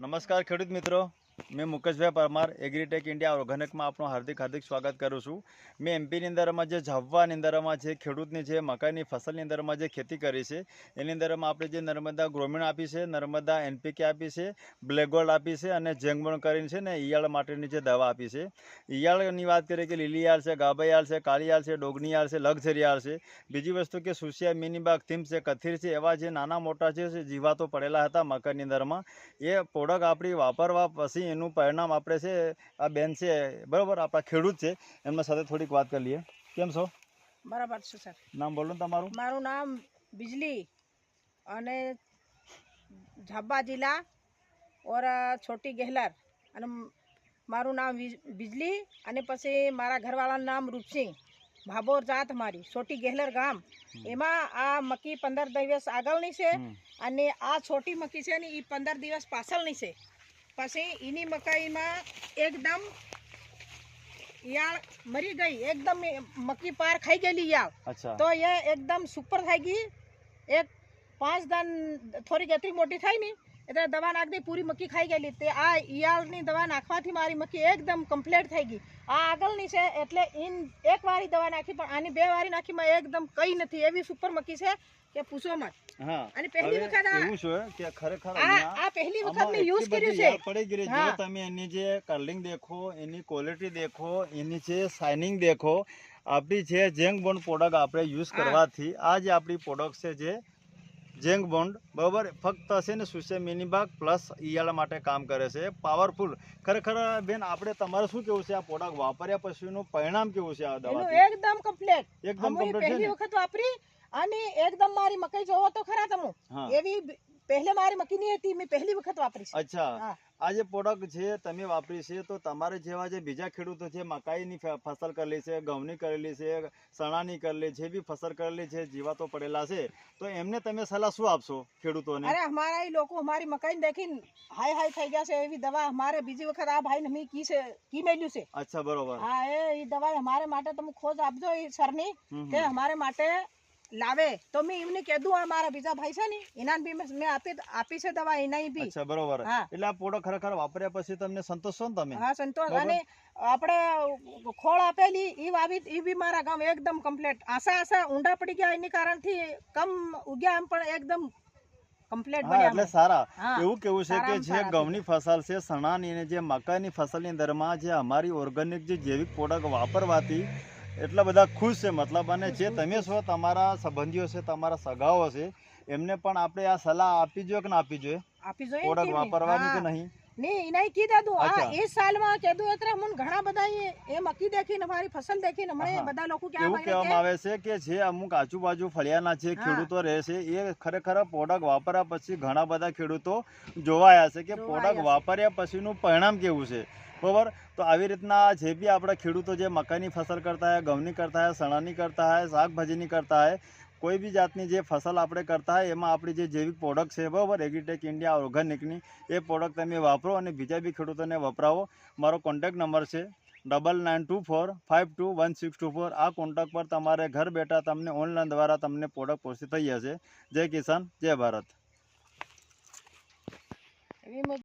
નમસ્કાર ખેડૂત મિત્રો, मैं Mukeshbhai Parmar agritech India organic में आपનું हार्दिक स्वागत करूँ છું। मैं एमपीની અંદરમાં જે ઝાવવાની અંદરમાં જે ખેડૂતની જે મકાઈની ફસલની અંદરમાં જે ખેતી કરી છે એની અંદરમાં આપણે જે નર્મદા ગ્રોમીણ આપી છે, નર્મદા એનપીકે આપી છે, બ્લેક ગોલ્ડ આપી છે અને જેંગબણ કરીને છે ને ઈયળ માટેની જે દવા આપી છે। ઈયળની વાત કરીએ કે લીલી યાળ છે, ગાભા યાળ છે, કાળી યાળ છે, ડોગની યાળ છે, લગઝરી યાળ છે। બીજી વસ્તુ કે સુસિયા, મિનીબાગ, થીમ છે, કથીર છે, એવા જે નાના મોટા જે જીવાતો પડેલા હતા મકાઈની અંદરમાં એ પ્રોડક્ટ આપણી વાપરવા પછી એનું પરિણામ આપણે છે આ બેન છે બરાબર, આપણા ખેડૂત છે એમના સાથે થોડીક વાત કરી લઈએ। કેમ છો? બરાબર છે સર। નામ બોલો તમારું? મારું નામ बिजली અને झाबा जिला और छोटी गहलर અને મારું નામ बिजली અને પછી મારા ઘરવાળાનું નામ રૂપસિંહ ભાભોર જાત મારી छोटी गहलर ગામ। એમાં આ મકી 15 દિવસ આગળની છે અને આ છોટી મકી છે ને એ 15 દિવસ પાછળની છે। પછી એની મકાઈમાં એકદમ यार मरी गई, एकदम मक्की पार खाई गई यार। अच्छा। तो ये एकदम सुपर थागी। एक 5 दिन थोड़ी गतरी मोटी थाई नहीं એટલે દવા નાખ દે પૂરી મક્કી ખાઈ ગયેલી તે આ ઈયાળની દવા નાખવાથી મારી મક્કી એકદમ કમ્પ્લીટ થઈ ગઈ। આ આગળની છે એટલે ઈન એક વારી દવા નાખી પણ આની બે વારી નાખી માં એકદમ કઈ નથી એવી સુપર મક્કી છે કે પૂછો મત। હા અને પહેલી વખત એવું છે કે ખરેખર આ પહેલી વખત મે યુઝ કર્યું છે। પડી ગઈ જો તમે એની જે કર્લિંગ દેખો, એની ક્વોલિટી દેખો, એની જે શાઇનિંગ દેખો, આપણી જે જેંગ બોન્ડ પ્રોડક્ટ આપણે યુઝ કરવાથી આ જે આપણી પ્રોડક્ટ છે જે જેંગ બોન્ડ બરાબર ફક્ત હશે ને સુસે મિનીબાગ પ્લસ ઈયળ માટે કામ કરે છે, પાવરફુલ। ખરેખર બેન આપણે તમારે શું કેવું છે આ પ્રોડક્ટ વાપર્યા પછીનું પરિણામ કેવું છે આ દવા? એકદમ કમ્પ્લીટ, એકદમ કમ્પ્લીટ પહેલી વખત વાપરી અને એકદમ મારી મકાઈ જોવો તો ખરા તમે એવી પહેલે મારી મકી નહીં હતી, મેં પહેલી વખત વાપરી છે। અચ્છા, આ જે પ્રોડક્ટ છે તમે વાપરી છે તો તમારે જેવા જે બીજા ખેડૂતો છે મકાઈની ફસલ કરેલી છે, ઘઉંની કરેલી છે, ચણાની કરેલી છે, બી ફસલ કરેલી છે, જીવાતો પડેલા છે તો એમને તમે સલાહ શું આપશો ખેડૂતોને? અરે हमारा ही લોકો हमारी મકાઈ દેખીને હાય હાય થઈ ગયા છે એવી દવા અમારે બીજી વખત આ ભાઈ ને મી કી છે કી મેલ્યું છે। અચ્છા બરોબર। હા એ દવા અમારે માટે તમે ખોજ આપજો એ સરની કે અમારે માટે લાવે તો મેં એમને કીધું અમારા બીજા ભાઈ છે ને એના બી મેં આપી છે દવા એના બી। અચ્છા બરોબર। એટલે આ પ્રોડક્ટ ખરેખર વાપર્યા પછી તમને સંતોષ છો ને તમે? હા સંતોષ। અને આપણે ખોળ આપેલી ઈ વાવી ઈ બી મારા ગામ એકદમ કમ્પ્લીટ આશા ઊંડા પડી ગયા એની કારણથી કમ ઉગ્યા એમ પણ એકદમ કમ્પ્લીટ બન્યા। એટલે સારા એવું કેવું છે કે જે ઘઉંની ફસલ છે, ચણાની અને જે મકાઈની ફસલની અંદરમાં જે અમારી ઓર્ગેનિક જે જૈવિક પ્રોડક્ટ વાપરવાથી એટલા બધા ખુશ છે મતલબ, અને જે તમે છો તમારા સંબંધીઓ છે, તમારા સગાઓ છે એમને પણ આપણે આ સલાહ આપી જોઈએ કે ના આપી જોઈએ? આપી જોઈએ પ્રોડક્ટ વાપરવાની કે નહીં? નહીં ઇનાઈ કીધું આ એ સાલમાં કીધું એટલે મને ઘણા બધા એ મકી દેખીને અમારી ફસલ દેખીને મને બધા લોકો કે એવું કહેવામાં આવે છે કે જે અમુક આજુબાજુ ફળિયાના જે ખેડૂતો રહે છે એ ખરેખર પ્રોડક્ટ વાપર્યા પછી ઘણા બધા ખેડૂતો જોવાયા છે કે પ્રોડક્ટ વાપર્યા પછીનું પરિણામ કેવું છે બરાબર। તો આવી રીતના જે બી આપણા ખેડૂતો જે મકાઈની ફસલ કરતા હોય, ઘઉંની કરતા હોય, ચણાની કરતા હોય, શાકભાજીની કરતા હોય, કોઈ બી જાતની જે ફસલ આપણે કરતા હોય એમાં આપણી જે જૈવિક પ્રોડક્ટ છે બરાબર એગ્રીટેક ઇન્ડિયા ઓર્ગેનિકની એ પ્રોડક્ટ તમે વાપરો અને બીજા બી ખેડૂતોને વપરાવો। મારો કોન્ટેક્ટ નંબર છે 9924521624। આ કોન્ટેક્ટ પર તમારે ઘર બેઠા તમને ઓનલાઈન દ્વારા તમને પ્રોડક્ટ પહોંચી થઈ જશે। જય કિસાન, જય ભારત।